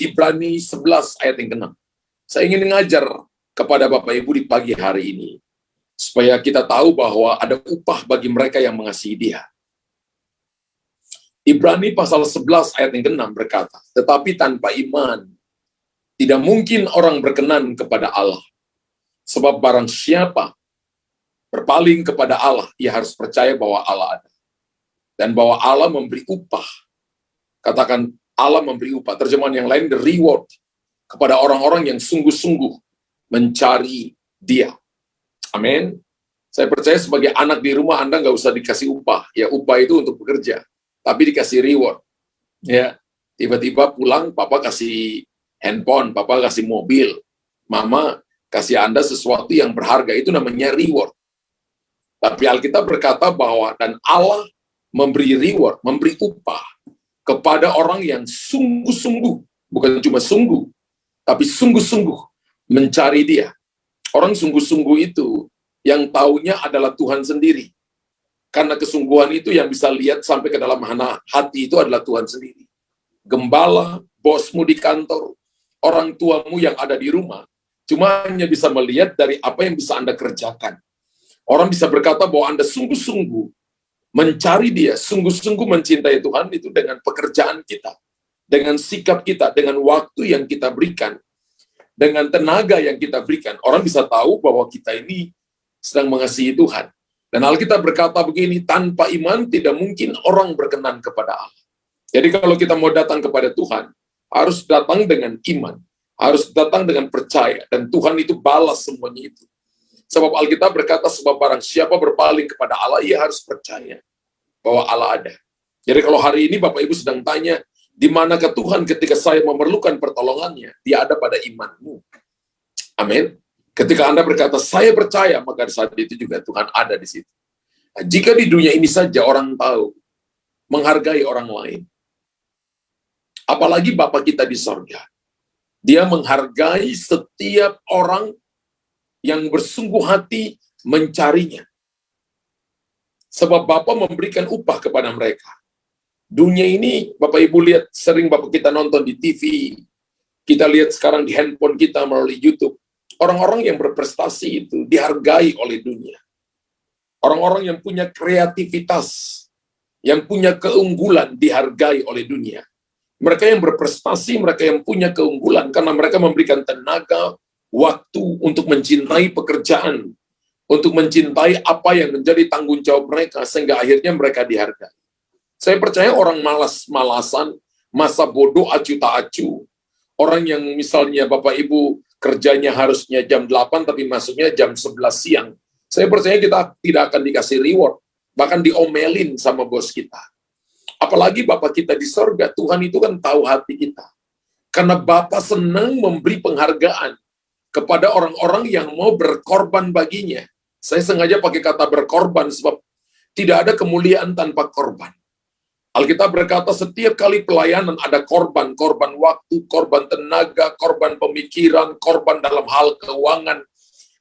Ibrani 11 ayat yang ke-6. Saya ingin mengajar kepada Bapak Ibu di pagi hari ini, supaya kita tahu bahwa ada upah bagi mereka yang mengasihi Dia. Ibrani pasal 11 ayat yang ke-6 berkata, tetapi tanpa iman, tidak mungkin orang berkenan kepada Allah. Sebab barang siapa berpaling kepada Allah, ia harus percaya bahwa Allah ada. Dan bahwa Allah memberi upah. Katakan, Allah memberi upah. Terjemahan yang lain, the reward. Kepada orang-orang yang sungguh-sungguh mencari Dia. Amin. Saya percaya sebagai anak di rumah Anda nggak usah dikasih upah. Ya, upah itu untuk bekerja. Tapi dikasih reward. Ya, tiba-tiba pulang, Papa kasih handphone, Papa kasih mobil. Mama kasih Anda sesuatu yang berharga. Itu namanya reward. Tapi Alkitab berkata bahwa dan Allah memberi reward, memberi upah kepada orang yang sungguh-sungguh, bukan cuma sungguh, tapi sungguh-sungguh mencari Dia. Orang sungguh-sungguh itu yang taunya adalah Tuhan sendiri. Karena kesungguhan itu yang bisa lihat sampai ke dalam hati itu adalah Tuhan sendiri. Gembala, bosmu di kantor, orang tuamu yang ada di rumah, cuma hanya bisa melihat dari apa yang bisa Anda kerjakan. Orang bisa berkata bahwa Anda sungguh-sungguh mencari Dia, sungguh-sungguh mencintai Tuhan itu dengan pekerjaan kita, dengan sikap kita, dengan waktu yang kita berikan, dengan tenaga yang kita berikan. Orang bisa tahu bahwa kita ini sedang mengasihi Tuhan. Dan Alkitab berkata begini, tanpa iman tidak mungkin orang berkenan kepada Allah. Jadi kalau kita mau datang kepada Tuhan, harus datang dengan iman, harus datang dengan percaya, dan Tuhan itu balas semuanya itu. Sebab Alkitab berkata, sebab barang siapa berpaling kepada Allah, ia harus percaya bahwa Allah ada. Jadi kalau hari ini Bapak Ibu sedang tanya, di manakah Tuhan ketika saya memerlukan pertolongannya? Dia ada pada imanmu. Amin. Ketika Anda berkata, saya percaya, maka saat itu juga Tuhan ada di situ. Nah, jika di dunia ini saja orang tahu, menghargai orang lain, apalagi Bapa kita di sorga, Dia menghargai setiap orang yang bersungguh hati mencarinya. Sebab Bapa memberikan upah kepada mereka. Dunia ini, Bapak Ibu lihat, sering Bapak kita nonton di TV, kita lihat sekarang di handphone kita melalui YouTube, orang-orang yang berprestasi itu dihargai oleh dunia. Orang-orang yang punya kreativitas, yang punya keunggulan dihargai oleh dunia. Mereka yang berprestasi, mereka yang punya keunggulan, karena mereka memberikan tenaga, waktu untuk mencintai pekerjaan, untuk mencintai apa yang menjadi tanggung jawab mereka, sehingga akhirnya mereka dihargai. Saya percaya orang malas-malasan, masa bodoh acu tak acu, orang yang misalnya Bapak Ibu kerjanya harusnya jam 8 tapi masuknya jam 11 siang. Saya percaya kita tidak akan dikasih reward, bahkan diomelin sama bos kita. Apalagi Bapa kita di sorga, Tuhan itu kan tahu hati kita. Karena Bapa senang memberi penghargaan kepada orang-orang yang mau berkorban baginya. Saya sengaja pakai kata berkorban sebab tidak ada kemuliaan tanpa korban. Alkitab berkata setiap kali pelayanan ada korban, korban waktu, korban tenaga, korban pemikiran, korban dalam hal keuangan,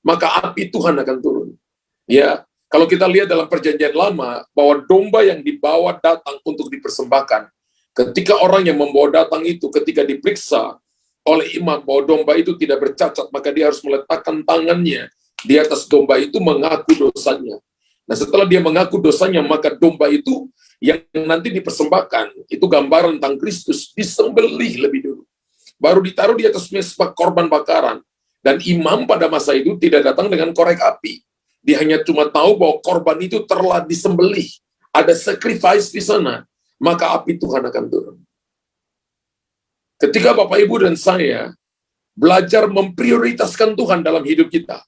maka api Tuhan akan turun. Ya, kalau kita lihat dalam perjanjian lama, bahwa domba yang dibawa datang untuk dipersembahkan, ketika orang yang membawa datang itu, ketika diperiksa oleh imam bahwa domba itu tidak bercacat, maka dia harus meletakkan tangannya di atas domba itu mengaku dosanya. Nah, setelah dia mengaku dosanya, maka domba itu yang nanti dipersembahkan, itu gambaran tentang Kristus, disembelih lebih dulu. Baru ditaruh di atas mezbah korban bakaran. Dan imam pada masa itu tidak datang dengan korek api. Dia hanya cuma tahu bahwa korban itu telah disembelih. Ada sacrifice di sana. Maka api Tuhan akan turun. Ketika Bapak, Ibu, dan saya belajar memprioritaskan Tuhan dalam hidup kita,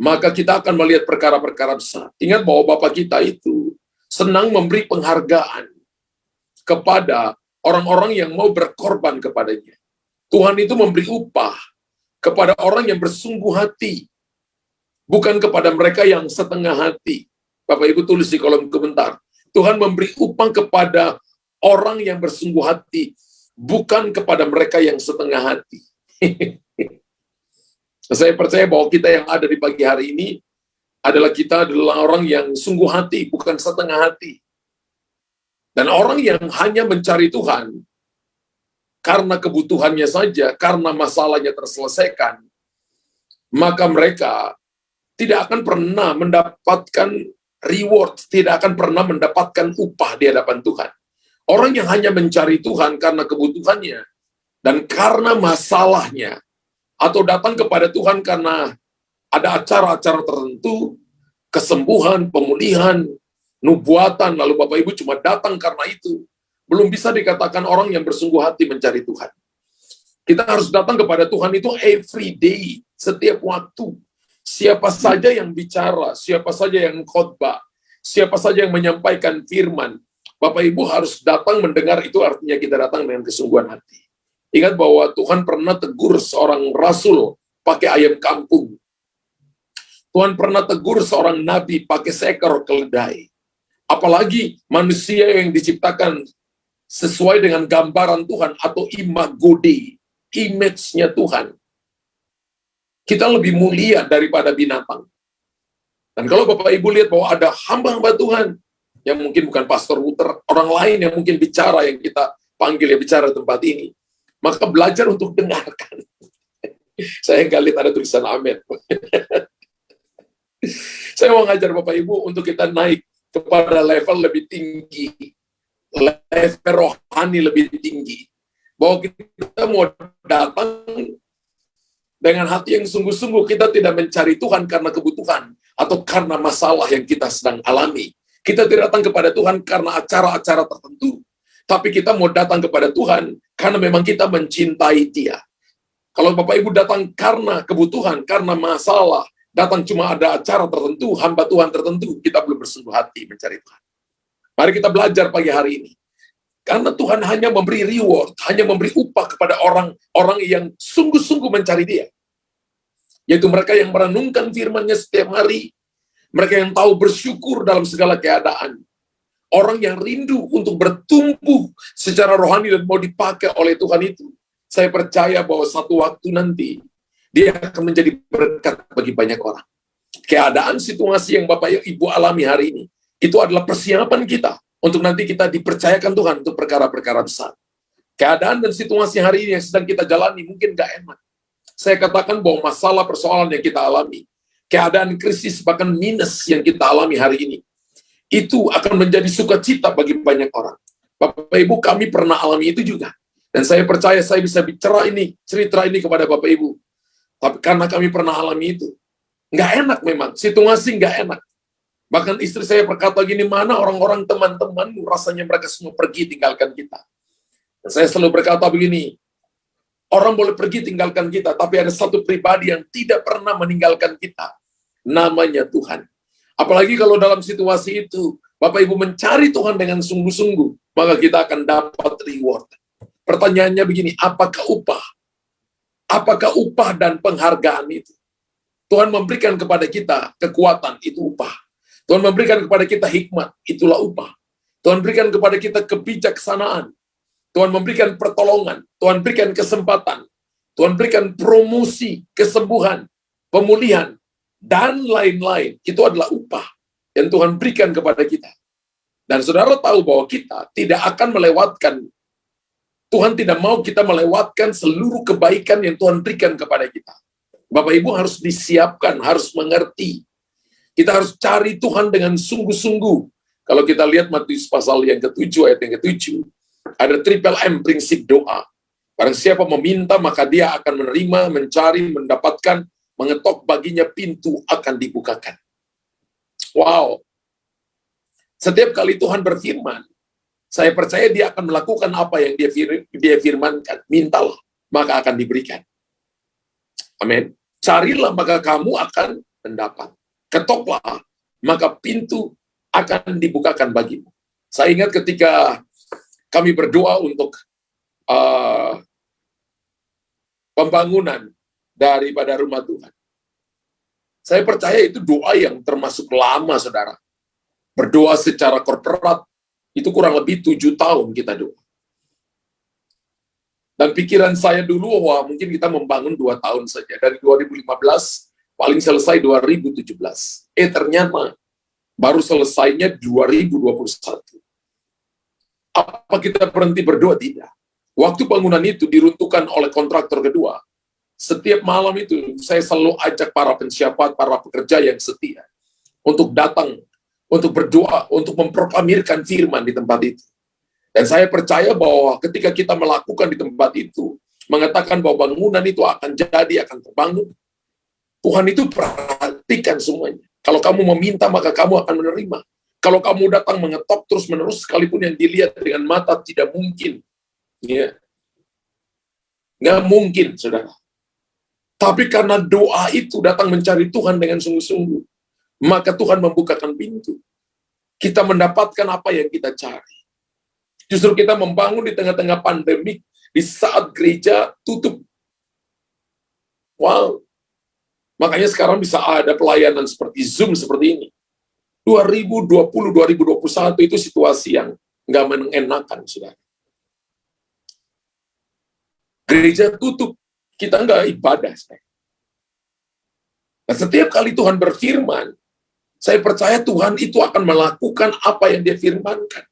maka kita akan melihat perkara-perkara besar. Ingat bahwa Bapak kita itu senang memberi penghargaan kepada orang-orang yang mau berkorban kepadanya. Tuhan itu memberi upah kepada orang yang bersungguh hati, bukan kepada mereka yang setengah hati. Bapak Ibu tulis di kolom komentar. Tuhan memberi upah kepada orang yang bersungguh hati, bukan kepada mereka yang setengah hati. Saya percaya bahwa kita yang ada di pagi hari ini adalah orang yang sungguh hati, bukan setengah hati. Dan orang yang hanya mencari Tuhan, karena kebutuhannya saja, karena masalahnya terselesaikan, maka mereka tidak akan pernah mendapatkan reward, tidak akan pernah mendapatkan upah di hadapan Tuhan. Orang yang hanya mencari Tuhan karena kebutuhannya dan karena masalahnya, atau datang kepada Tuhan karena ada acara-acara tertentu, kesembuhan, pemulihan, nubuatan, lalu Bapak Ibu cuma datang karena itu, belum bisa dikatakan orang yang bersungguh hati mencari Tuhan. Kita harus datang kepada Tuhan itu every day, setiap waktu. Siapa saja yang bicara, siapa saja yang khotbah, siapa saja yang menyampaikan firman, Bapak Ibu harus datang mendengar, itu artinya kita datang dengan kesungguhan hati. Ingat bahwa Tuhan pernah tegur seorang rasul pakai ayam kampung. Tuhan pernah tegur seorang nabi pakai seekor keledai. Apalagi manusia yang diciptakan sesuai dengan gambaran Tuhan atau imago Dei, image-nya Tuhan. Kita lebih mulia daripada binatang. Dan kalau Bapak Ibu lihat bahwa ada hamba-hamba Tuhan, yang mungkin bukan Pastor Luther, orang lain yang mungkin bicara, yang kita panggil ya bicara tempat ini, maka belajar untuk dengarkan. Saya nggak lihat ada tulisan amin. Saya mau ngajar Bapak Ibu untuk kita naik kepada level lebih tinggi, level rohani lebih tinggi. Bahwa kita mau datang dengan hati yang sungguh-sungguh, kita tidak mencari Tuhan karena kebutuhan atau karena masalah yang kita sedang alami. Kita tidak datang kepada Tuhan karena acara-acara tertentu, tapi kita mau datang kepada Tuhan karena memang kita mencintai Dia. Kalau Bapak Ibu datang karena kebutuhan, karena masalah, datang cuma ada acara tertentu, hamba Tuhan tertentu, kita belum bersungguh hati mencari Tuhan. Mari kita belajar pagi hari ini. Karena Tuhan hanya memberi reward, hanya memberi upah kepada orang-orang yang sungguh-sungguh mencari Dia. Yaitu mereka yang merenungkan firman-Nya setiap hari, mereka yang tahu bersyukur dalam segala keadaan. Orang yang rindu untuk bertumbuh secara rohani dan mau dipakai oleh Tuhan itu. Saya percaya bahwa satu waktu nanti, dia akan menjadi berkat bagi banyak orang. Keadaan situasi yang Bapak Ibu alami hari ini, itu adalah persiapan kita untuk nanti kita dipercayakan Tuhan untuk perkara-perkara besar. Keadaan dan situasi hari ini yang sedang kita jalani mungkin gak enak. Saya katakan bahwa masalah persoalan yang kita alami, keadaan krisis bahkan minus yang kita alami hari ini, itu akan menjadi sukacita bagi banyak orang. Bapak Ibu, kami pernah alami itu juga. Dan saya percaya saya bisa bicara ini, cerita ini kepada Bapak Ibu. Tapi karena kami pernah alami itu, nggak enak memang, situasi nggak enak. Bahkan istri saya berkata gini, mana orang-orang teman-temanmu, rasanya mereka semua pergi tinggalkan kita. Dan saya selalu berkata begini, orang boleh pergi tinggalkan kita, tapi ada satu pribadi yang tidak pernah meninggalkan kita, namanya Tuhan. Apalagi kalau dalam situasi itu, Bapak Ibu mencari Tuhan dengan sungguh-sungguh, maka kita akan dapat reward. Pertanyaannya begini, apakah upah? Apakah upah dan penghargaan itu? Tuhan memberikan kepada kita kekuatan, itu upah. Tuhan memberikan kepada kita hikmat, itulah upah. Tuhan berikan kepada kita kebijaksanaan. Tuhan memberikan pertolongan. Tuhan berikan kesempatan. Tuhan berikan promosi, kesembuhan, pemulihan, dan lain-lain. Itu adalah upah yang Tuhan berikan kepada kita. Dan saudara tahu bahwa kita tidak akan melewatkan, Tuhan tidak mau kita melewatkan seluruh kebaikan yang Tuhan berikan kepada kita. Bapak Ibu harus disiapkan, harus mengerti. Kita harus cari Tuhan dengan sungguh-sungguh. Kalau kita lihat Matius pasal yang ke-7, ayat yang ke-7, ada triple M, prinsip doa. Barang siapa meminta, maka dia akan menerima, mencari, mendapatkan, mengetok baginya pintu akan dibukakan. Wow. Setiap kali Tuhan berfirman, saya percaya dia akan melakukan apa yang dia firmankan. Mintalah, maka akan diberikan. Amin. Carilah, maka kamu akan mendapat. Ketoklah, maka pintu akan dibukakan bagimu. Saya ingat ketika kami berdoa untuk pembangunan daripada rumah Tuhan. Saya percaya itu doa yang termasuk lama, saudara. Berdoa secara korporat, itu kurang lebih 7 tahun kita doa. Dan pikiran saya dulu, wah mungkin kita membangun 2 tahun saja. Dari 2015, paling selesai 2017. Ternyata baru selesainya 2021. Apa kita berhenti berdoa? Tidak. Waktu bangunan itu diruntuhkan oleh kontraktor kedua, setiap malam itu saya selalu ajak para pensiapat, para pekerja yang setia untuk datang, untuk berdoa, untuk memproklamirkan firman di tempat itu. Dan saya percaya bahwa ketika kita melakukan di tempat itu, mengatakan bahwa bangunan itu akan jadi, akan terbangun, Tuhan itu perhatikan semuanya. Kalau kamu meminta, maka kamu akan menerima. Kalau kamu datang mengetok terus-menerus, sekalipun yang dilihat dengan mata tidak mungkin. Ya. Nggak mungkin, saudara. Tapi karena doa itu datang mencari Tuhan dengan sungguh-sungguh, maka Tuhan membukakan pintu. Kita mendapatkan apa yang kita cari. Justru kita membangun di tengah-tengah pandemik, di saat gereja tutup. Wow. Makanya sekarang bisa ada pelayanan seperti Zoom seperti ini. 2020-2021 itu situasi yang nggak mengenakan, saudara. Gereja tutup, kita nggak ibadah. Nah, setiap kali Tuhan berfirman, saya percaya Tuhan itu akan melakukan apa yang dia firmankan.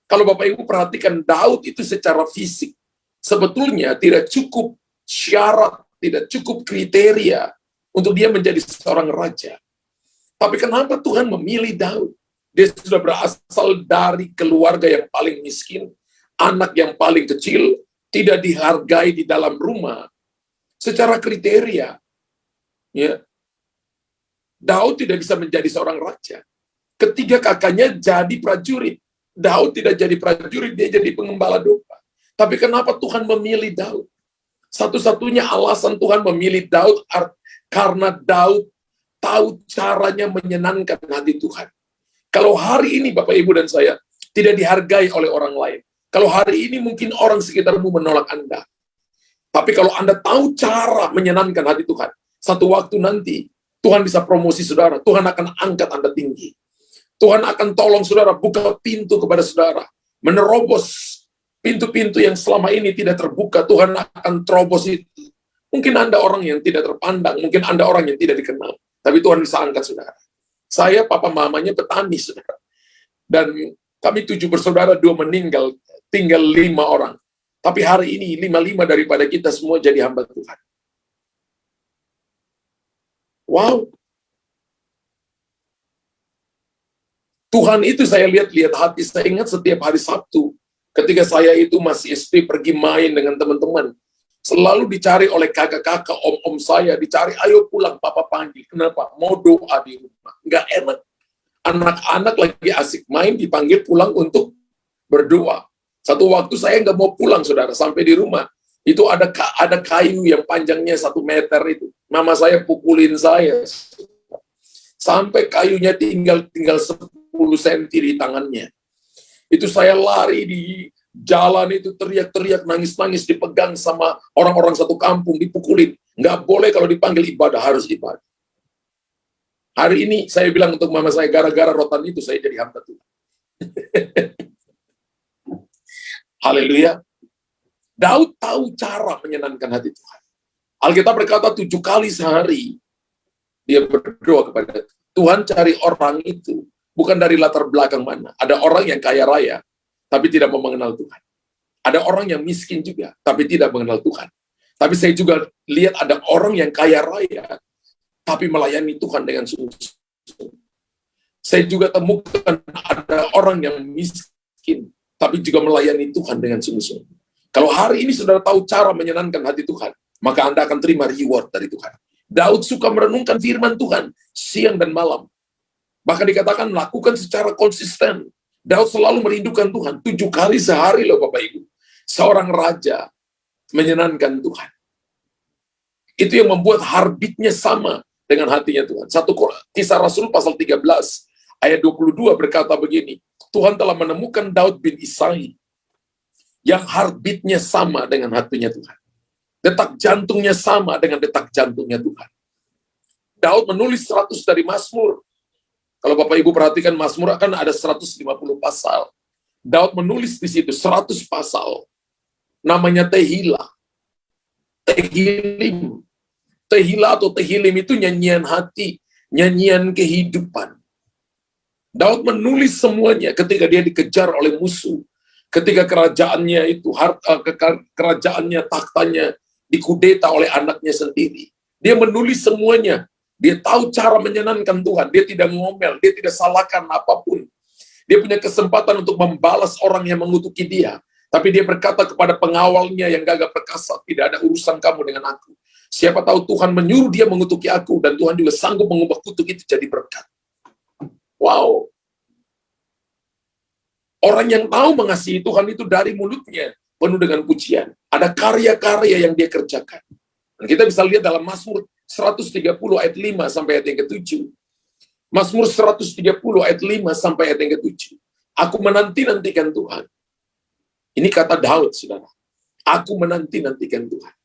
Kalau Bapak Ibu perhatikan Daud itu secara fisik, sebetulnya tidak cukup syarat, tidak cukup kriteria untuk dia menjadi seorang raja. Tapi kenapa Tuhan memilih Daud? Dia sudah berasal dari keluarga yang paling miskin, anak yang paling kecil, tidak dihargai di dalam rumah. Secara kriteria, ya, Daud tidak bisa menjadi seorang raja. Ketiga kakaknya jadi prajurit. Daud tidak jadi prajurit, dia jadi pengembala domba. Tapi kenapa Tuhan memilih Daud? Satu-satunya alasan Tuhan memilih Daud karena Daud tahu caranya menyenangkan hati Tuhan. Kalau hari ini Bapak Ibu dan saya tidak dihargai oleh orang lain, kalau hari ini mungkin orang sekitarmu menolak Anda, tapi kalau Anda tahu cara menyenangkan hati Tuhan, satu waktu nanti Tuhan bisa promosi saudara, Tuhan akan angkat Anda tinggi. Tuhan akan tolong saudara, buka pintu kepada saudara, menerobos pintu-pintu yang selama ini tidak terbuka, Tuhan akan terobos itu. Mungkin Anda orang yang tidak terpandang, mungkin Anda orang yang tidak dikenal, tapi Tuhan bisa angkat saudara. Saya, papa mamanya petani, saudara. Dan kami 7 bersaudara, 2 meninggal, tinggal 5 orang. Tapi hari ini, 5 daripada kita semua jadi hamba Tuhan. Wow. Tuhan itu saya lihat hati, saya ingat setiap hari Sabtu, ketika saya itu masih SD pergi main dengan teman-teman, selalu dicari oleh kakak-kakak, om-om saya, dicari, ayo pulang, papa panggil. Kenapa? Mau doa di rumah. Nggak enak. Anak-anak lagi asik main, dipanggil pulang untuk berdoa. Satu waktu saya nggak mau pulang, saudara, sampai di rumah. Itu ada kayu yang panjangnya 1 meter itu. Mama saya pukulin saya. Sampai kayunya tinggal 10 cm di tangannya. Itu saya lari di jalan itu, teriak-teriak, nangis-nangis, dipegang sama orang-orang satu kampung, dipukulin. Nggak boleh kalau dipanggil ibadah, harus ibadah. Hari ini saya bilang untuk mama saya, gara-gara rotan itu saya jadi hamba Tuhan. Haleluya. Daud tahu cara menyenangkan hati Tuhan. Alkitab berkata 7 kali sehari dia berdoa kepada Tuhan. Cari orang itu bukan dari latar belakang mana. Ada orang yang kaya raya, tapi tidak mau mengenal Tuhan. Ada orang yang miskin juga, tapi tidak mengenal Tuhan. Tapi saya juga lihat ada orang yang kaya raya, tapi melayani Tuhan dengan sungguh-sungguh. Saya juga temukan ada orang yang miskin, tapi juga melayani Tuhan dengan sungguh-sungguh. Kalau hari ini saudara tahu cara menyenangkan hati Tuhan, maka Anda akan terima reward dari Tuhan. Daud suka merenungkan firman Tuhan siang dan malam. Bahkan dikatakan lakukan secara konsisten. Daud selalu merindukan Tuhan. 7 kali sehari loh Bapak Ibu. Seorang raja menyenangkan Tuhan. Itu yang membuat heartbeat-nya sama dengan hatinya Tuhan. 1 Kisah Rasul pasal 13 ayat 22 berkata begini. Tuhan telah menemukan Daud bin Isai yang heartbeat-nya sama dengan hatinya Tuhan. Detak jantungnya sama dengan detak jantungnya Tuhan. Daud menulis 100 dari Mazmur. Kalau Bapak Ibu perhatikan Mazmur akan ada 150 pasal. Daud menulis di situ 100 pasal. Namanya Tehila. Tehilim. Tehila atau Tehilim itu nyanyian hati, nyanyian kehidupan. Daud menulis semuanya ketika dia dikejar oleh musuh. ketika kerajaannya itu, kerajaannya, taktanya dikudeta oleh anaknya sendiri. Dia menulis semuanya. Dia tahu cara menyenangkan Tuhan. Dia tidak ngomel, dia tidak salahkan apapun. Dia punya kesempatan untuk membalas orang yang mengutuki dia. Tapi dia berkata kepada pengawalnya yang gagah perkasa, tidak ada urusan kamu dengan aku. Siapa tahu Tuhan menyuruh dia mengutuki aku, dan Tuhan juga sanggup mengubah kutuk itu jadi berkat. Wow. Orang yang tahu mengasihi Tuhan itu dari mulutnya penuh dengan pujian. Ada karya-karya yang dia kerjakan. Dan kita bisa lihat dalam Mazmur 130 ayat 5 sampai ayat yang ke-7. Mazmur 130 ayat 5 sampai ayat yang ke-7. Aku menanti-nantikan Tuhan. Ini kata Daud, saudara. Aku menanti-nantikan Tuhan.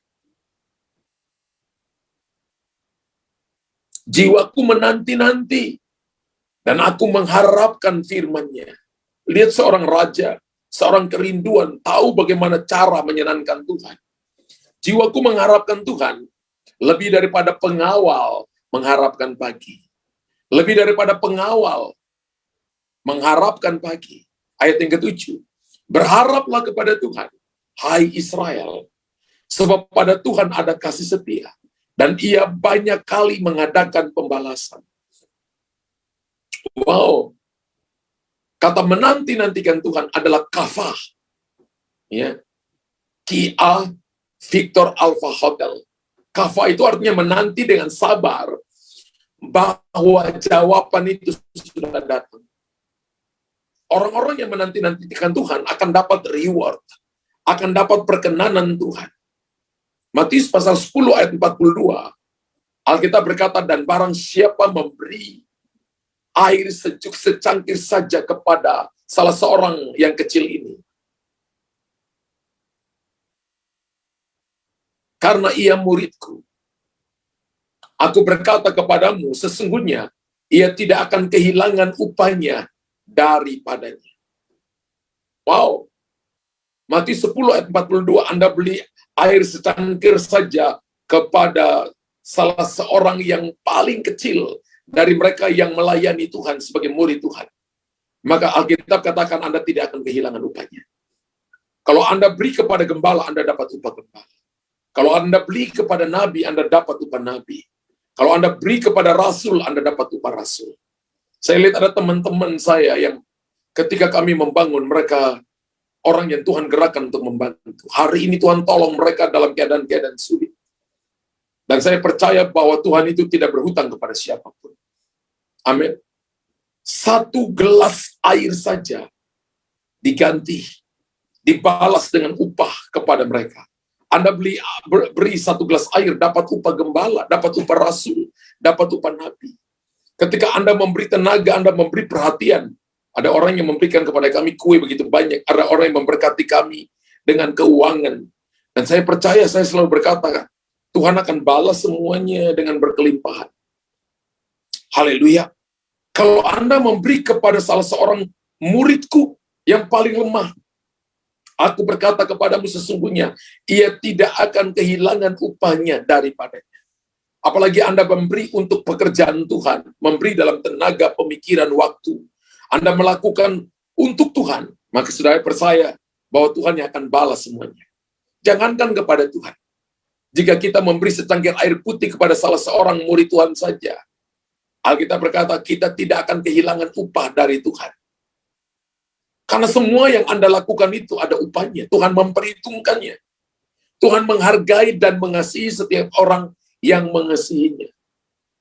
Jiwaku menanti-nanti. Dan aku mengharapkan firman-Nya. Lihat seorang raja, seorang kerinduan, tahu bagaimana cara menyenangkan Tuhan. Jiwaku mengharapkan Tuhan, lebih daripada pengawal mengharapkan pagi. Lebih daripada pengawal mengharapkan pagi. Ayat yang ke-7. Berharaplah kepada Tuhan, hai Israel, sebab pada Tuhan ada kasih setia, dan Ia banyak kali mengadakan pembalasan. Wow. Kata menanti-nantikan Tuhan adalah kafah. Ya. Kia Victor Alpha Hotel. Kafah itu artinya menanti dengan sabar bahwa jawaban itu sudah datang. Orang-orang yang menanti-nantikan Tuhan akan dapat reward, akan dapat perkenanan Tuhan. Matius pasal 10 ayat 42, Alkitab berkata, dan barang siapa memberi air sejuk secangkir saja kepada salah seorang yang kecil ini, karena ia muridku, aku berkata kepadamu, sesungguhnya ia tidak akan kehilangan upahnya daripadanya. Wow. Matius 10 ayat 42, Anda beli air secangkir saja kepada salah seorang yang paling kecil dari mereka yang melayani Tuhan sebagai murid Tuhan. Maka Alkitab katakan Anda tidak akan kehilangan upahnya. Kalau Anda beri kepada gembala, Anda dapat upah gembala. Kalau Anda beri kepada nabi, Anda dapat upah nabi. Kalau Anda beri kepada rasul, Anda dapat upah rasul. Saya lihat ada teman-teman saya yang ketika kami membangun, mereka orang yang Tuhan gerakkan untuk membantu. Hari ini Tuhan tolong mereka dalam keadaan-keadaan sulit. Dan saya percaya bahwa Tuhan itu tidak berhutang kepada siapapun. Amin. Satu gelas air saja diganti, dibalas dengan upah kepada mereka. Anda beri satu gelas air, dapat upah gembala, dapat upah rasul, dapat upah nabi. Ketika Anda memberi tenaga, Anda memberi perhatian. Ada orang yang memberikan kepada kami kue begitu banyak. Ada orang yang memberkati kami dengan keuangan. Dan saya percaya, saya selalu berkata, Tuhan akan balas semuanya dengan berkelimpahan. Haleluya. Kalau Anda memberi kepada salah seorang muridku yang paling lemah, aku berkata kepadamu sesungguhnya, ia tidak akan kehilangan upahnya daripadanya. Apalagi Anda memberi untuk pekerjaan Tuhan, memberi dalam tenaga, pemikiran, waktu. Anda melakukan untuk Tuhan, maka saudara percaya bahwa Tuhan yang akan balas semuanya. Jangankan kepada Tuhan. Jika kita memberi secangkir air putih kepada salah seorang murid Tuhan saja, Alkitab berkata kita tidak akan kehilangan upah dari Tuhan. Karena semua yang Anda lakukan itu ada upahnya. Tuhan memperhitungkannya. Tuhan menghargai dan mengasihi setiap orang yang mengasihinya.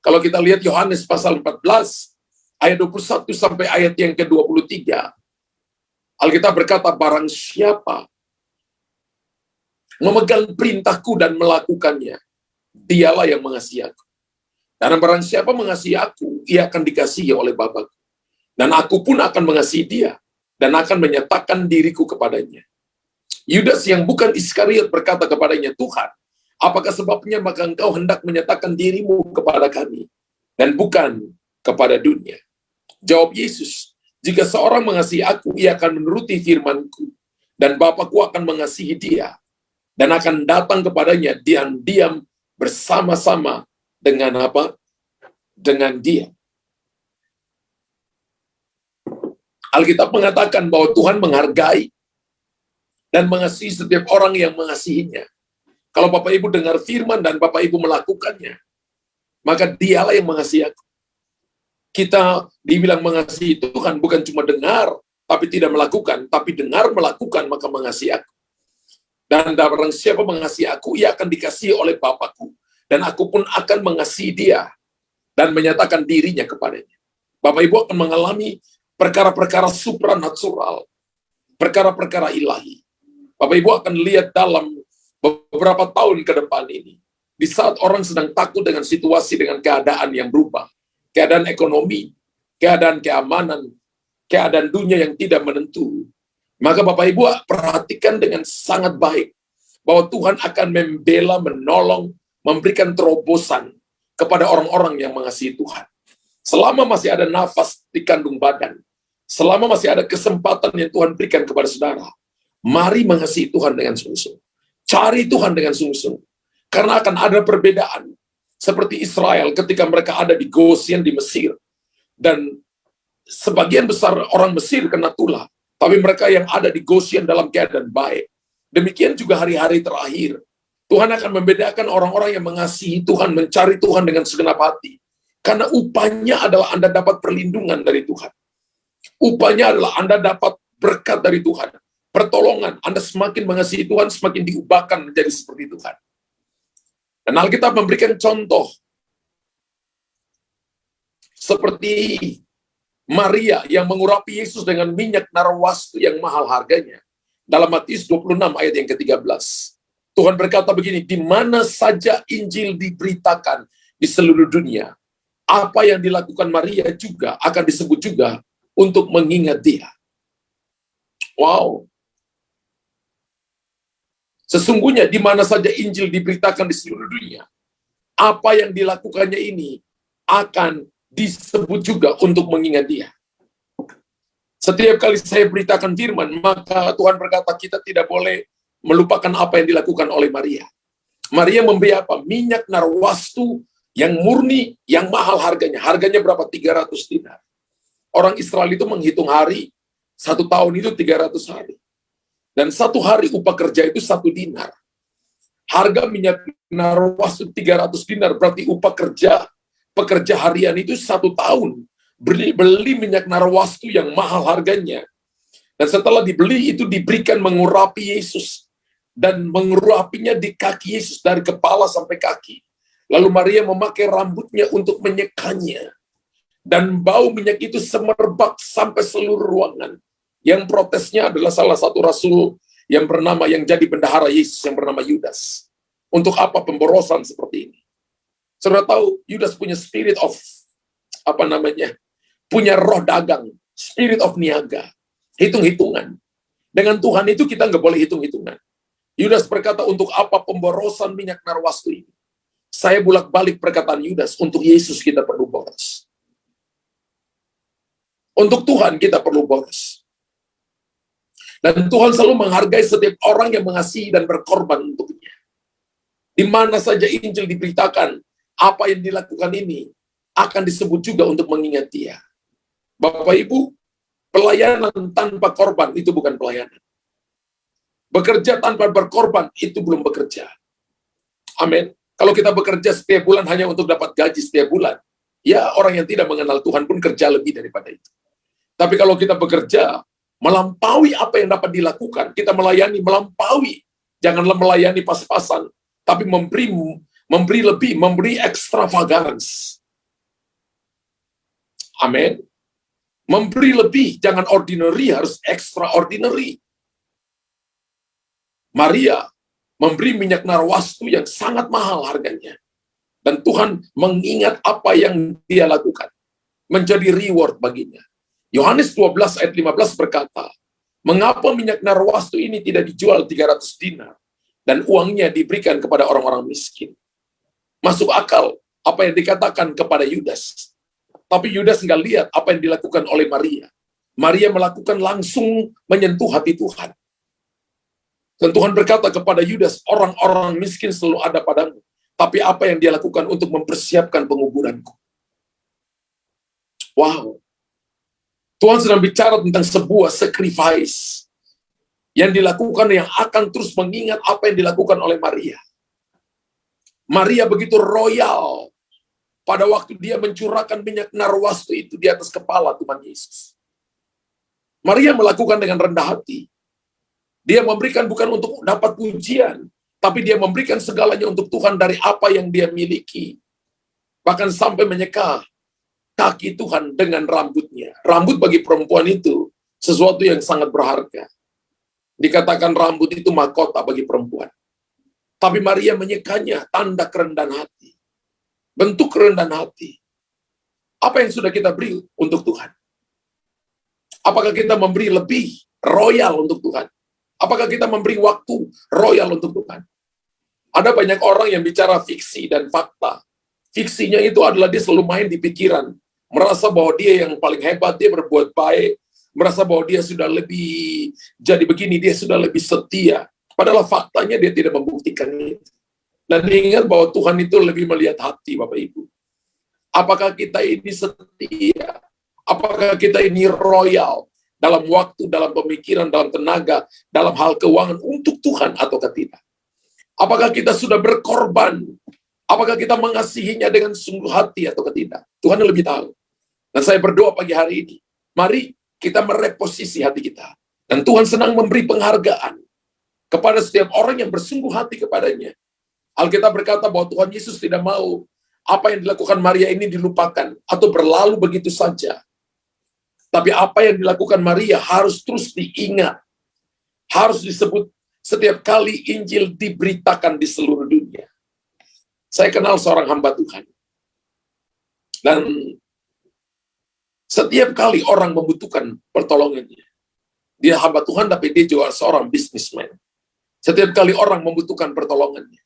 Kalau kita lihat Yohanes pasal 14, ayat 21 sampai ayat yang ke-23, Alkitab berkata, barang siapa memegang perintahku dan melakukannya, dialah yang mengasihi aku. Dan barang siapa mengasihi aku, ia akan dikasihi oleh Bapa. Dan aku pun akan mengasihi dia, dan akan menyatakan diriku kepadanya. Yudas yang bukan Iskariot berkata kepadanya, Tuhan, apakah sebabnya maka engkau hendak menyatakan dirimu kepada kami, dan bukan kepada dunia? Jawab Yesus, jika seorang mengasihi aku, ia akan menuruti firman-Ku, dan Bapa-Ku akan mengasihi dia, dan akan datang kepadanya diam-diam bersama-sama dengan apa? Dengan dia. Alkitab mengatakan bahwa Tuhan menghargai dan mengasihi setiap orang yang mengasihinya. Kalau Bapak Ibu dengar firman dan Bapak Ibu melakukannya, maka dialah yang mengasihi aku. Kita dibilang mengasihi Tuhan bukan cuma dengar, tapi tidak melakukan, tapi dengar melakukan, maka mengasihi aku. Dan barang siapa mengasihi aku, ia akan dikasihi oleh Bapakku, dan aku pun akan mengasihi dia, dan menyatakan dirinya kepadanya. Bapak Ibu akan mengalami perkara-perkara supranatural, perkara-perkara ilahi. Bapak Ibu akan lihat dalam beberapa tahun ke depan ini, di saat orang sedang takut dengan situasi, dengan keadaan yang berubah, keadaan ekonomi, keadaan keamanan, keadaan dunia yang tidak menentu, maka Bapak Ibu perhatikan dengan sangat baik bahwa Tuhan akan membela, menolong, memberikan terobosan kepada orang-orang yang mengasihi Tuhan. Selama masih ada nafas di kandung badan, selama masih ada kesempatan yang Tuhan berikan kepada saudara, mari mengasihi Tuhan dengan sungguh-sungguh. Cari Tuhan dengan sungguh-sungguh. Karena akan ada perbedaan. Seperti Israel ketika mereka ada di Goshen di Mesir. Dan sebagian besar orang Mesir kena tulah. Tapi mereka yang ada di Goshen dalam keadaan baik. Demikian juga hari-hari terakhir. Tuhan akan membedakan orang-orang yang mengasihi Tuhan, mencari Tuhan dengan segenap hati. Karena upahnya adalah Anda dapat perlindungan dari Tuhan. Upahnya adalah Anda dapat berkat dari Tuhan. Pertolongan, Anda semakin mengasihi Tuhan, semakin diubahkan menjadi seperti Tuhan. Dan Alkitab memberikan contoh seperti Maria yang mengurapi Yesus dengan minyak narwastu yang mahal harganya. Dalam Matius 26 ayat yang ke-13. Tuhan berkata begini, di mana saja Injil diberitakan di seluruh dunia, apa yang dilakukan Maria juga akan disebut juga untuk mengingat dia. Wow. Sesungguhnya di mana saja Injil diberitakan di seluruh dunia, apa yang dilakukannya ini akan disebut juga untuk mengingat dia. Setiap kali saya beritakan firman, maka Tuhan berkata kita tidak boleh melupakan apa yang dilakukan oleh Maria. Maria memberi apa? Minyak narwastu yang murni, yang mahal harganya. Harganya berapa? 300 dinar. Orang Israel itu menghitung hari, 1 tahun itu 300 hari. Dan 1 hari upah kerja itu 1 dinar. Harga minyak narwastu 300 dinar, berarti upah kerja pekerja harian itu 1 tahun. Beli minyak narwastu yang mahal harganya. Dan setelah dibeli itu diberikan mengurapi Yesus. Dan mengurapinya di kaki Yesus dari kepala sampai kaki. Lalu Maria memakai rambutnya untuk menyekanya. Dan bau minyak itu semerbak sampai seluruh ruangan. Yang protesnya adalah salah satu rasul yang jadi bendahara Yesus yang bernama Yudas. Untuk apa pemborosan seperti ini? Saudara tahu Yudas punya spirit of punya roh dagang, spirit of niaga, hitung-hitungan. Dengan Tuhan itu kita nggak boleh hitung-hitungan. Yudas berkata, untuk apa pemborosan minyak narwastu ini? Saya bolak-balik perkataan Yudas, untuk Yesus kita perlu boros. Untuk Tuhan kita perlu boros. Dan Tuhan selalu menghargai setiap orang yang mengasihi dan berkorban untuknya. Di mana saja Injil diberitakan, apa yang dilakukan ini akan disebut juga untuk mengingat dia. Bapak Ibu, pelayanan tanpa korban itu bukan pelayanan. Bekerja tanpa berkorban itu belum bekerja. Amin. Kalau kita bekerja setiap bulan hanya untuk dapat gaji setiap bulan, ya orang yang tidak mengenal Tuhan pun kerja lebih daripada itu. Tapi kalau kita bekerja melampaui apa yang dapat dilakukan, kita melayani melampaui, janganlah melayani pas-pasan, tapi memberi lebih, memberi extravagance. Amin. Memberi lebih, jangan ordinary, harus extraordinary. Maria memberi minyak narwastu yang sangat mahal harganya. Dan Tuhan mengingat apa yang dia lakukan. Menjadi reward baginya. Yohanes 12 ayat 15 berkata, mengapa minyak narwastu ini tidak dijual 300 dinar dan uangnya diberikan kepada orang-orang miskin? Masuk akal apa yang dikatakan kepada Yudas. Tapi Yudas nggak lihat apa yang dilakukan oleh Maria. Maria melakukan langsung menyentuh hati Tuhan. Dan Tuhan berkata kepada Yudas, orang-orang miskin selalu ada padamu. Tapi apa yang dia lakukan untuk mempersiapkan penguburanku? Wow. Tuhan sedang bicara tentang sebuah sacrifice. yang dilakukan yang akan terus mengingat apa yang dilakukan oleh Maria. Maria begitu royal pada waktu dia mencurahkan minyak narwastu itu di atas kepala Tuhan Yesus. Maria melakukan dengan rendah hati. Dia memberikan bukan untuk dapat pujian, tapi dia memberikan segalanya untuk Tuhan dari apa yang dia miliki. Bahkan sampai menyeka kaki Tuhan dengan rambutnya. Rambut bagi perempuan itu sesuatu yang sangat berharga. Dikatakan rambut itu mahkota bagi perempuan. Tapi Maria menyekanya, tanda kerendahan hati. Bentuk kerendahan hati. Apa yang sudah kita beri untuk Tuhan? Apakah kita memberi lebih royal untuk Tuhan? Apakah kita memberi waktu royal untuk Tuhan? Ada banyak orang yang bicara fiksi dan fakta. Fiksinya itu adalah dia selalu main di pikiran. Merasa bahwa dia yang paling hebat, dia berbuat baik. Merasa bahwa dia sudah lebih, jadi begini, dia sudah lebih setia. Padahal faktanya dia tidak membuktikan itu. Dan ingat bahwa Tuhan itu lebih melihat hati, Bapak Ibu. Apakah kita ini setia? Apakah kita ini royal dalam waktu, dalam pemikiran, dalam tenaga, dalam hal keuangan untuk Tuhan ataukah tidak? Apakah kita sudah berkorban? Apakah kita mengasihinya dengan sungguh hati ataukah tidak? Tuhan yang lebih tahu. Dan saya berdoa pagi hari ini, mari kita mereposisi hati kita. Dan Tuhan senang memberi penghargaan kepada setiap orang yang bersungguh hati kepadanya. Alkitab berkata bahwa Tuhan Yesus tidak mau apa yang dilakukan Maria ini dilupakan atau berlalu begitu saja. Tapi apa yang dilakukan Maria harus terus diingat. Harus disebut setiap kali Injil diberitakan di seluruh dunia. Saya kenal seorang hamba Tuhan. Dan setiap kali orang membutuhkan pertolongannya. Dia hamba Tuhan tapi dia juga seorang businessman. Setiap kali orang membutuhkan pertolongannya.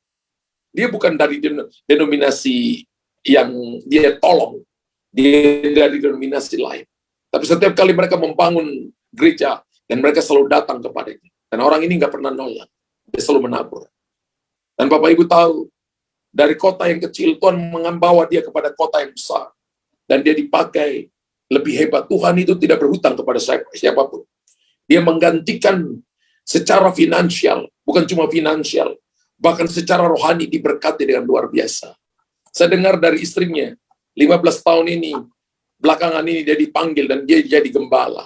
Dia bukan dari denominasi yang dia tolong. Dia dari denominasi lain. Tapi setiap kali mereka membangun gereja, dan mereka selalu datang kepadanya. Dan orang ini nggak pernah nolak. Dia selalu menabur. Dan Bapak Ibu tahu, dari kota yang kecil, Tuhan membawa dia kepada kota yang besar. Dan dia dipakai lebih hebat. Tuhan itu tidak berhutang kepada siapapun. Dia menggantikan secara finansial, bukan cuma finansial, bahkan secara rohani diberkati dengan luar biasa. Saya dengar dari istrinya, 15 tahun ini, belakangan ini dia dipanggil dan dia jadi gembala.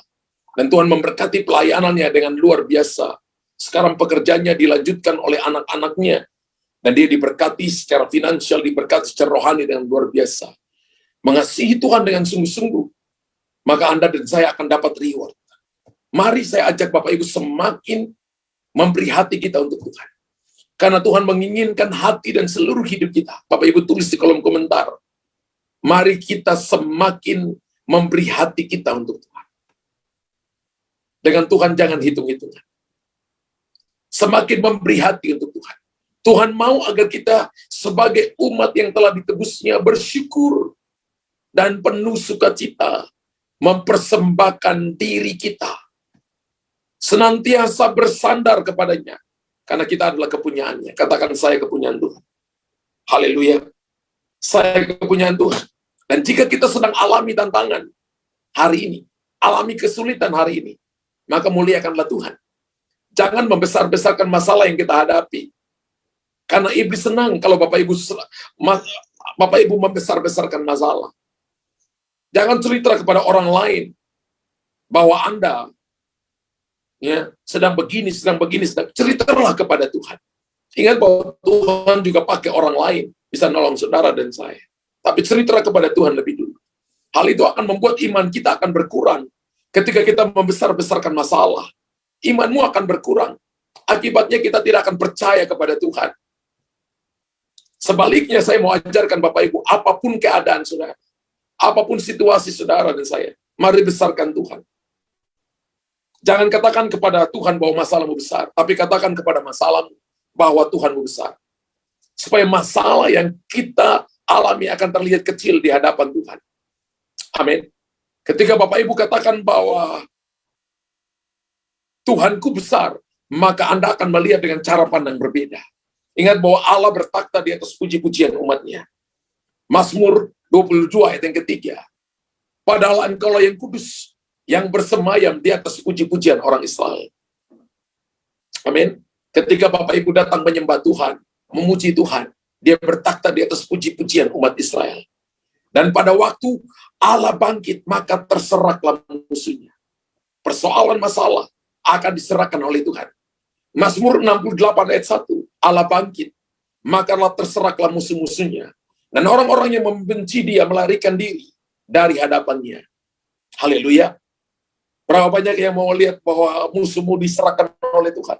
Dan Tuhan memberkati pelayanannya dengan luar biasa. Sekarang pekerjaannya dilanjutkan oleh anak-anaknya. Dan dia diberkati secara finansial, diberkati secara rohani dengan luar biasa. Mengasihi Tuhan dengan sungguh-sungguh, maka Anda dan saya akan dapat reward. Mari saya ajak Bapak Ibu semakin memberi hati kita untuk Tuhan. Karena Tuhan menginginkan hati dan seluruh hidup kita. Bapak Ibu tulis di kolom komentar. Mari kita semakin memberi hati kita untuk Tuhan. Dengan Tuhan jangan hitung-hitungan. Semakin memberi hati untuk Tuhan. Tuhan mau agar kita sebagai umat yang telah ditebusnya bersyukur dan penuh sukacita mempersembahkan diri kita. Senantiasa bersandar kepadanya. Karena kita adalah kepunyaannya. Katakan saya kepunyaan Tuhan. Haleluya. Saya kepunyaan Tuhan. Dan jika kita sedang alami tantangan hari ini, alami kesulitan hari ini, maka muliakanlah Tuhan. Jangan membesar-besarkan masalah yang kita hadapi. Karena iblis senang kalau Bapak Ibu membesar-besarkan masalah. Jangan cerita kepada orang lain bahwa Anda sedang begini. Ceritalah kepada Tuhan. Ingat bahwa Tuhan juga pakai orang lain bisa nolong saudara dan saya. Tapi ceritalah kepada Tuhan lebih dulu. Hal itu akan membuat iman kita akan berkurang. Ketika kita membesar-besarkan masalah, imanmu akan berkurang. Akibatnya kita tidak akan percaya kepada Tuhan. Sebaliknya saya mau ajarkan Bapak Ibu, apapun keadaan saudara, apapun situasi saudara dan saya, mari besarkan Tuhan. Jangan katakan kepada Tuhan bahwa masalahmu besar, tapi katakan kepada masalahmu bahwa Tuhanmu besar. Supaya masalah yang kita alami akan terlihat kecil di hadapan Tuhan. Amin. Ketika Bapak Ibu katakan bahwa Tuhanku besar, maka Anda akan melihat dengan cara pandang berbeda. Ingat bahwa Allah bertakhta di atas puji-pujian umatnya. Mazmur 22 ayat yang ketiga. Padahal engkaulah yang kudus, yang bersemayam di atas puji-pujian orang Israel. Amin. Ketika Bapak Ibu datang menyembah Tuhan, memuji Tuhan, dia bertakhta di atas puji-pujian umat Israel. Dan pada waktu Allah bangkit, maka terseraklah musuhnya. Persoalan masalah akan diserahkan oleh Tuhan. Mazmur 68 ayat 1, Allah bangkit, maka terseraklah musuh-musuhnya. Dan orang-orang yang membenci dia melarikan diri dari hadapannya. Haleluya. Berapa banyak yang mau lihat bahwa musuhmu diserahkan oleh Tuhan?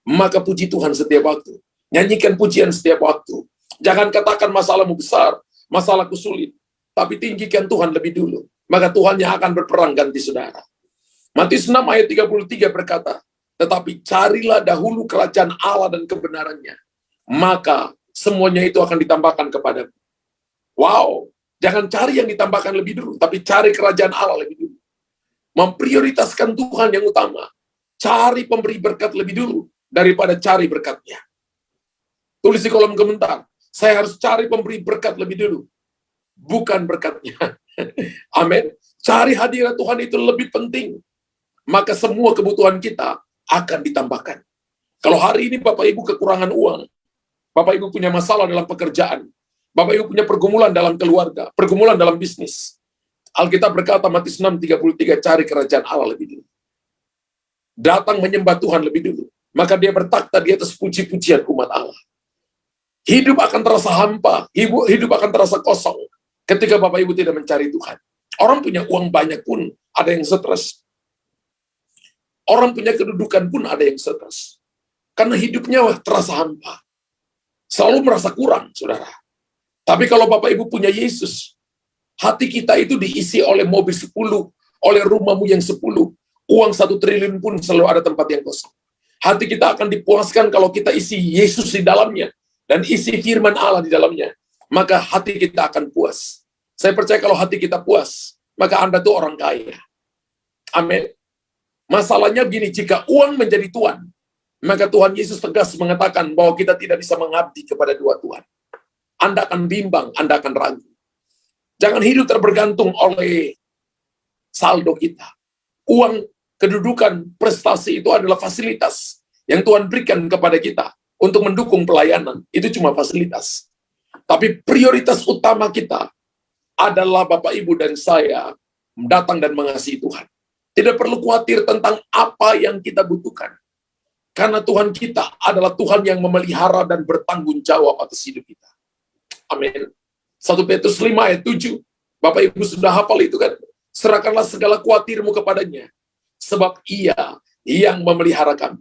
Maka puji Tuhan setiap waktu. Nyanyikan pujian setiap waktu. Jangan katakan masalahmu besar, masalahku sulit. Tapi tinggikan Tuhan lebih dulu. Maka Tuhan yang akan berperang ganti saudara. Matius 6 ayat 33 berkata, tetapi carilah dahulu kerajaan Allah dan kebenarannya. Maka semuanya itu akan ditambahkan kepadamu. Wow, jangan cari yang ditambahkan lebih dulu, tapi cari kerajaan Allah lebih dulu. Memprioritaskan Tuhan yang utama. Cari pemberi berkat lebih dulu daripada cari berkatnya. Tulis di kolom komentar, saya harus cari pemberi berkat lebih dulu, bukan berkatnya. Amin. Cari hadirat Tuhan itu lebih penting. Maka semua kebutuhan kita akan ditambahkan. Kalau hari ini Bapak Ibu kekurangan uang, Bapak Ibu punya masalah dalam pekerjaan, Bapak Ibu punya pergumulan dalam keluarga, pergumulan dalam bisnis, Alkitab berkata, Matius 6:33, cari kerajaan Allah lebih dulu. Datang menyembah Tuhan lebih dulu. Maka dia bertakhta di atas puji-pujian umat Allah. Hidup akan terasa hampa, hidup akan terasa kosong ketika Bapak Ibu tidak mencari Tuhan. Orang punya uang banyak pun ada yang stres. Orang punya kedudukan pun ada yang stres. Karena hidupnya terasa hampa. Selalu merasa kurang, saudara. Tapi kalau Bapak Ibu punya Yesus, hati kita itu diisi oleh mobil 10, oleh rumahmu yang 10, uang 1 triliun pun selalu ada tempat yang kosong. Hati kita akan dipuaskan kalau kita isi Yesus di dalamnya, dan isi firman Allah di dalamnya. Maka hati kita akan puas. Saya percaya kalau hati kita puas, maka Anda tuh orang kaya. Amin. Masalahnya gini, jika uang menjadi Tuhan, maka Tuhan Yesus tegas mengatakan bahwa kita tidak bisa mengabdi kepada dua Tuhan. Anda akan bimbang, Anda akan ragu. Jangan hidup terbergantung oleh saldo kita. Uang, kedudukan, prestasi itu adalah fasilitas yang Tuhan berikan kepada kita untuk mendukung pelayanan. Itu cuma fasilitas. Tapi prioritas utama kita adalah Bapak, Ibu, dan saya datang dan mengasihi Tuhan. Tidak perlu khawatir tentang apa yang kita butuhkan. Karena Tuhan kita adalah Tuhan yang memelihara dan bertanggung jawab atas hidup kita. Amin. 1 Petrus 5 ayat 7. Bapak Ibu sudah hafal itu kan? Serahkanlah segala khawatirmu kepadanya. Sebab ia yang memelihara kamu.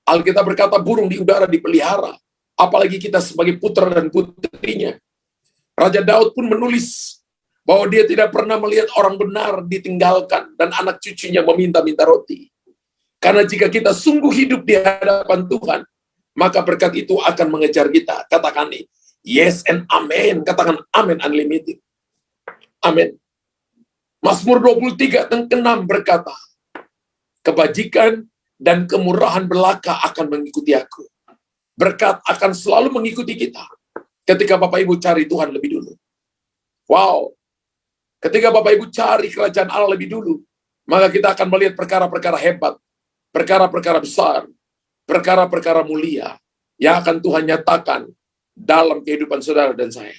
Alkitab berkata burung di udara dipelihara. Apalagi kita sebagai putra dan putrinya. Raja Daud pun menulis bahwa dia tidak pernah melihat orang benar ditinggalkan dan anak cucunya meminta-minta roti. Karena jika kita sungguh hidup di hadapan Tuhan, maka berkat itu akan mengejar kita. Katakan nih, yes and amen. Katakan amen unlimited. Amin. Mazmur 23 dan 6 berkata, kebajikan dan kemurahan belaka akan mengikuti aku. Berkat akan selalu mengikuti kita ketika Bapak Ibu cari Tuhan lebih dulu. Wow. Ketika Bapak Ibu cari kerajaan Allah lebih dulu, maka kita akan melihat perkara-perkara hebat, perkara-perkara besar, perkara-perkara mulia yang akan Tuhan nyatakan dalam kehidupan saudara dan saya.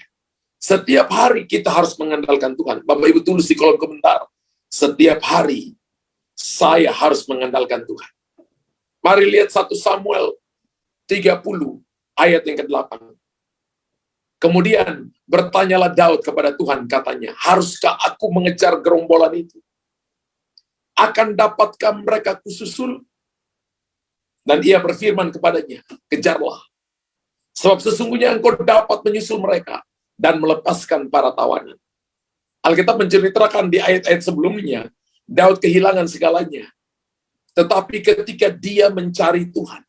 Setiap hari kita harus mengandalkan Tuhan. Bapak Ibu tulis di kolom komentar, setiap hari saya harus mengandalkan Tuhan. Mari lihat 1 Samuel 30 ayat yang ke-8. Kemudian bertanyalah Daud kepada Tuhan, katanya, haruskah aku mengejar gerombolan itu? Akan dapatkah mereka kususul? Dan ia berfirman kepadanya, kejarlah. Sebab sesungguhnya engkau dapat menyusul mereka dan melepaskan para tawanan. Alkitab menceritakan di ayat-ayat sebelumnya, Daud kehilangan segalanya. Tetapi ketika dia mencari Tuhan,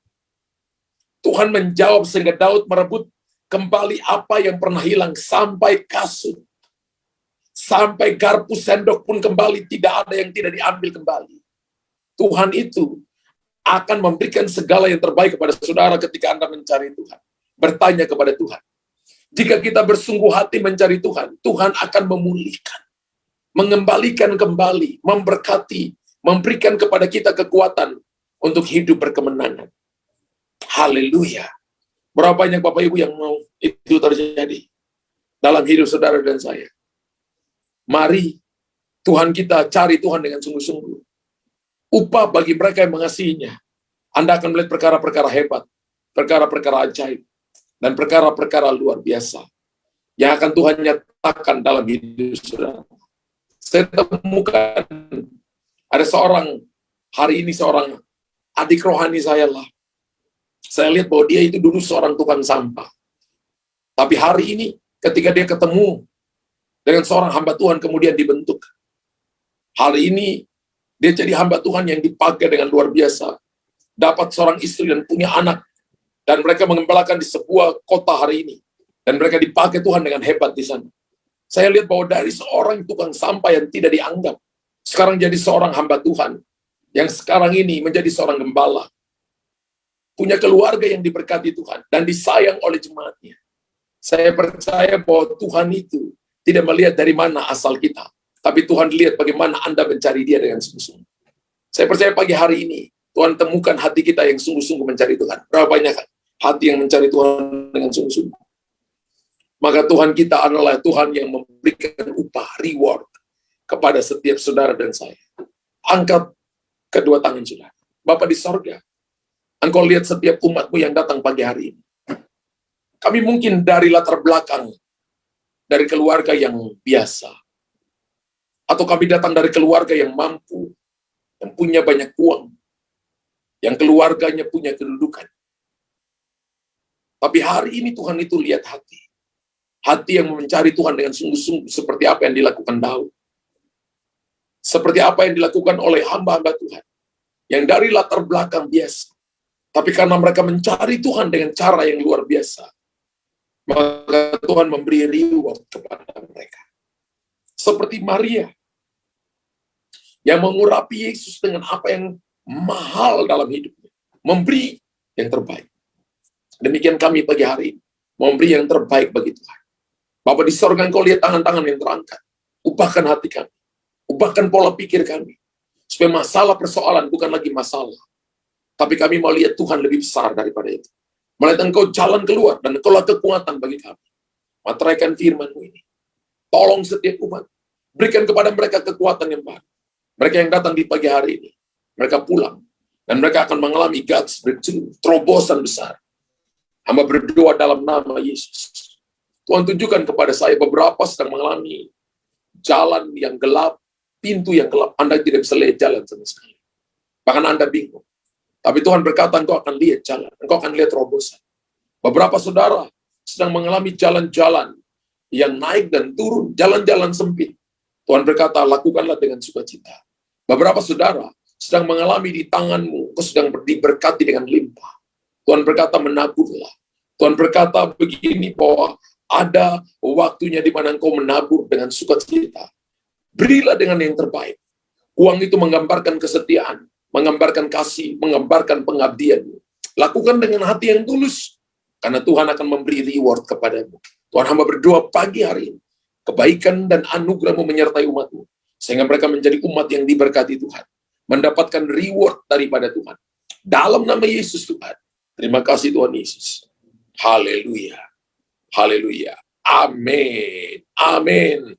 Tuhan menjawab sehingga Daud merebut kembali apa yang pernah hilang, sampai kasut, sampai garpu sendok pun kembali, tidak ada yang tidak diambil kembali. Tuhan itu akan memberikan segala yang terbaik kepada saudara ketika Anda mencari Tuhan. Bertanya kepada Tuhan. Jika kita bersungguh hati mencari Tuhan, Tuhan akan memulihkan, mengembalikan kembali, memberkati, memberikan kepada kita kekuatan untuk hidup berkemenangan. Haleluya. Berapa banyak Bapak Ibu yang mau itu terjadi dalam hidup saudara dan saya? Mari Tuhan kita cari Tuhan dengan sungguh-sungguh. Upah bagi mereka yang mengasihinya. Anda akan melihat perkara-perkara hebat, perkara-perkara ajaib, dan perkara-perkara luar biasa yang akan Tuhan nyatakan dalam hidup saudara. Saya temukan ada hari ini seorang adik rohani saya lah. Saya lihat bahwa dia itu dulu seorang tukang sampah. Tapi hari ini ketika dia ketemu dengan seorang hamba Tuhan kemudian dibentuk. Hari ini dia jadi hamba Tuhan yang dipakai dengan luar biasa. Dapat seorang istri dan punya anak. Dan mereka mengembalakan di sebuah kota hari ini. Dan mereka dipakai Tuhan dengan hebat di sana. Saya lihat bahwa dari seorang tukang sampah yang tidak dianggap, sekarang jadi seorang hamba Tuhan. Yang sekarang ini menjadi seorang gembala. Punya keluarga yang diberkati Tuhan. Dan disayang oleh jemaatnya. Saya percaya bahwa Tuhan itu tidak melihat dari mana asal kita. Tapi Tuhan lihat bagaimana Anda mencari dia dengan sungguh-sungguh. Saya percaya pagi hari ini, Tuhan temukan hati kita yang sungguh-sungguh mencari Tuhan. Berapa banyak hati yang mencari Tuhan dengan sungguh-sungguh. Maka Tuhan kita adalah Tuhan yang memberikan upah, reward, kepada setiap saudara dan saya. Angkat kedua tangan saudara. Bapa di sorga, Engkau lihat setiap umatmu yang datang pagi hari ini. Kami mungkin dari latar belakang, dari keluarga yang biasa. Atau kami datang dari keluarga yang mampu, yang punya banyak uang, yang keluarganya punya kedudukan. Tapi hari ini Tuhan itu lihat hati. Hati yang mencari Tuhan dengan sungguh-sungguh seperti apa yang dilakukan Daud. Seperti apa yang dilakukan oleh hamba-hamba Tuhan. Yang dari latar belakang biasa. Tapi karena mereka mencari Tuhan dengan cara yang luar biasa, maka Tuhan memberi reward kepada mereka. Seperti Maria, yang mengurapi Yesus dengan apa yang mahal dalam hidupnya. Memberi yang terbaik. Demikian kami pagi hari ini. Memberi yang terbaik bagi Tuhan. Bapa di sorga, Engkau lihat tangan-tangan yang terangkat. Ubahkan hati kami. Ubahkan pola pikir kami. Supaya masalah persoalan bukan lagi masalah. Tapi kami mau lihat Tuhan lebih besar daripada itu. Melihat Engkau jalan keluar, dan Engkaulah kekuatan bagi kami. Materaikan firman-Mu ini. Tolong setiap umat. Berikan kepada mereka kekuatan yang baru. Mereka yang datang di pagi hari ini. Mereka pulang. Dan mereka akan mengalami God's breakthrough. Terobosan besar. Hamba berdoa dalam nama Yesus. Tuhan tunjukkan kepada saya beberapa sedang mengalami jalan yang gelap, pintu yang gelap. Anda tidak bisa lihat jalan sama sekali. Bahkan Anda bingung. Tapi Tuhan berkata, engkau akan lihat jalan. Engkau akan lihat terobosan. Beberapa saudara sedang mengalami jalan-jalan yang naik dan turun, jalan-jalan sempit. Tuhan berkata, lakukanlah dengan sukacita. Beberapa saudara sedang mengalami di tanganmu, engkau sedang diberkati dengan limpah. Tuhan berkata, menaburlah. Tuhan berkata begini, bahwa ada waktunya di mana engkau menabur dengan sukacita. Berilah dengan yang terbaik. Uang itu menggambarkan kesetiaan, menggambarkan kasih, menggambarkan pengabdian. Lakukan dengan hati yang tulus, karena Tuhan akan memberi reward kepadamu. Tuhan, hamba berdoa pagi hari ini, kebaikan dan anugerah-Mu menyertai umat-Mu, sehingga mereka menjadi umat yang diberkati Tuhan, mendapatkan reward daripada Tuhan. Dalam nama Yesus Tuhan. Terima kasih Tuhan Yesus. Haleluya. Haleluya. Amin. Amin.